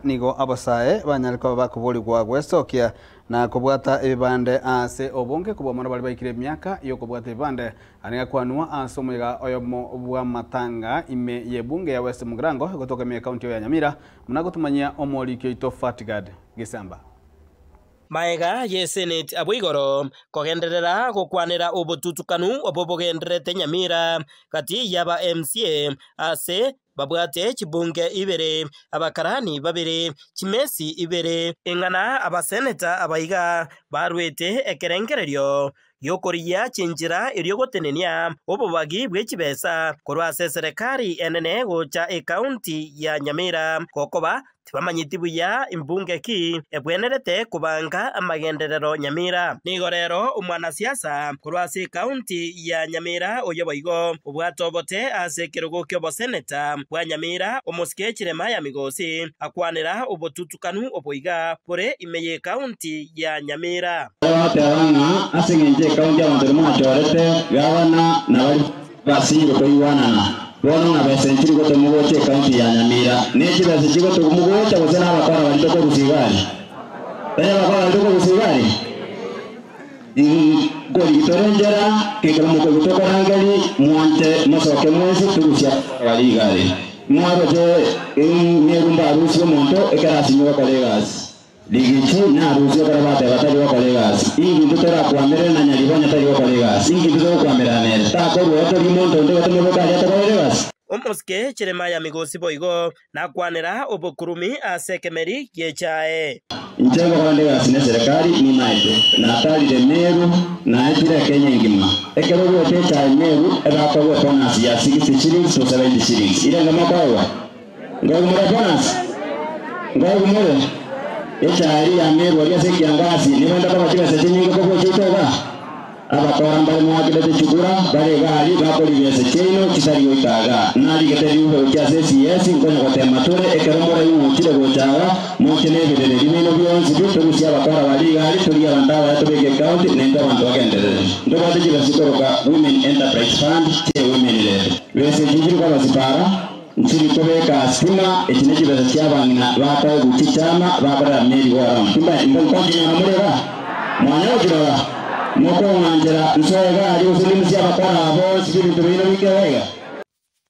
nigo abasae banyalika bakubuli kwa gwestokia na kubwata ibande ase obonge kubwa mara bali baikire myaka yo kubwata ibande aniga kwanua ase omuiga oyo bwa matanga ime yebunge ya West Mugirango gotoka me county ya Nyamira munagotumanyia omorikyo ito Fatgad Gisamba Maega ye Senate abwigoro kogenderera gukwanira ubututukanu obubugenderete Nyamira kati yaba MCA ase babwate chibunge ibere abakarani babere chimesi ibere ingana abaseneta abaiga barwete ekerengererio yokoria chinjira iryo gotenenia obubagi bwechibesa korwase serikali enene gocha county ya Nyamira kokoba tibamanyiti buya imbunge ki ebwenerete kubanga amagenderero Nyamira nigorero umwana siasa kurwase county ya Nyamira oyoboigo ubwatobote ase kirugo kyo boseneta bwa Nyamira omusike kirema ya migosi akwanira obotutukanu oboiga pore imeye county ya Nyamira ateranga asingenje county ya Nyamira gavana na bali basingo toyiwanana bono na besenchiri gote mugoche county ya Nyamira nekira zichigo to mugocha bozena abakora balitoko gusigari baya bakora balitoko gusigari goli torengera kekera muko gutoka rangali muante mosoke mwezi turusya baligari mwaro je ngerumba rusyo monto ekara sinyo kolegas ligichi na rusyo karabate batari wa kolegas ingi tutera kwamere na nyalibonya tari wa kolegas ingi tutera kwamera nere ta ko roto limonto ndo batemo bakari ta kolegas omuske kirema ya migosi boigo nakwanira obukurumi ase kemeri yechae Njengo kolegas ne serikali ni maite na tali de Meru na etira Kenya ngima ekero gote cha Meru ebako go bonus ya 60 shillings to 70 shillings ile ngama kwawa ngomura bonus ngomura echari ya Meru wali ase kiangazi niwenda kama kile sete nyingi kwa chitoba abakora mbali mwakile chukura bale gali bako libese cheno kitari oitaga nali keteri uho kya CS ngonya kote mature ekeromora yu chile gochaga mokene bedele limeno byonzi byo turusia abakora bali gali turi abandawa yatobeke county nenda abantu bagenderere ndo bategera sikoroka women enterprise fund te women led bese jinjiri kwa basipara nchiri tobeka stima ekineji bese cyabangina bata gukichama babara meri wara kimba imbokonje na mureba mwana ojira moko ngangera nsoega ari usilimisi abakora abo sibiri tubino bikewega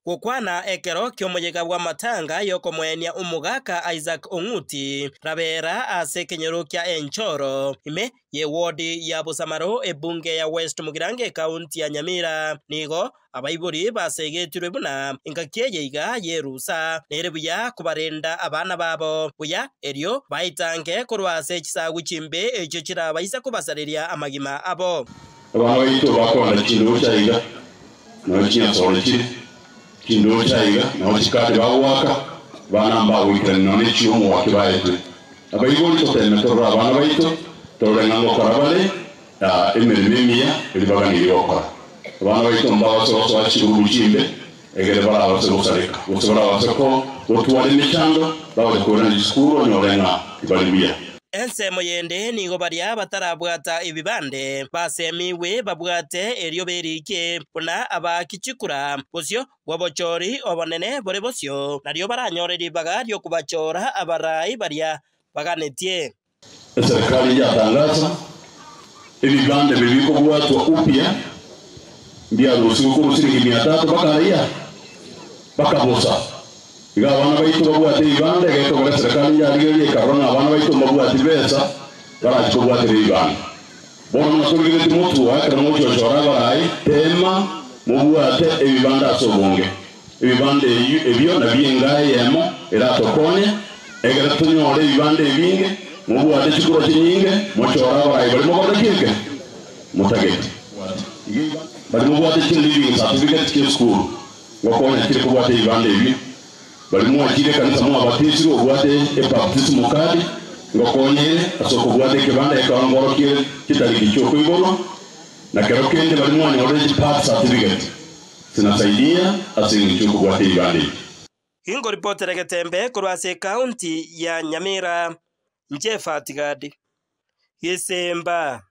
Kukwana ekero kyomoyega bwa matanga yoko mwenia umugaka Isaac Onguti rabera ase kenyero kya Enchoro ime ye wodi ya Busamaro ebunge ya West Mugirango county ya Nyamira nigo abaiburi basegetirwe buna ingakiyeiga yerusa nerebuya kubarenda abana babo buya eryo baitange kurwase kisagu chimbe echo kirabaisa kubasariria amagima abo abaito bakonda kindu cyaiga no kinyasoro kiri kindu cyaiga no kikate bawaka banamba wikira none chiumu wakibaete abaiburi toteme torra abana baito torenga ngokarabale emerememia elibaganiri okora abana baito mbawa so achiru chimbe egere bara abasareka usabara abasako otwale michando bawe kora ni skuru nyorenga ibalibia Ensemo yende nigo baria batarabwata ibibande basemiwe babwate eryo berike buna abakichikura bosyo wabochori obonene bore bosyo naryo baranyoreri bagaryo kubachora abarai baria baganetie serikali yatangaza ibibande bibiko bwatwa upya ndia ruhusiwa kurusiri 300 bakaria bakabosa Iga abana baito babwate ibande gaito kwa serikali yariye karona abana baito babwate besa baraje kubwate ibande bono nakurigire timotu akara mocho chora barai tema mubwate ibibande asobonge ibibande ebyo nabyengaye yemo era tokone egera tunyore ibibande binge mubwate chikuro chinyinge mochora barai bali mubwate kike mutagete bali mubwate chindiving certificate ki school wakona kile kubwate ibande ebyo bali mwakire kanisa mwa abatisi obwate baptism card ngokonye asoko bwate kibanda ekangoro kile kitali kichoko ibolo na kero kende bali mwanya already pass certificate sinasaidia asingi choko bwate ibande Ingo reporter Getembe kurwase county ya Nyamira Fatgad Gisamba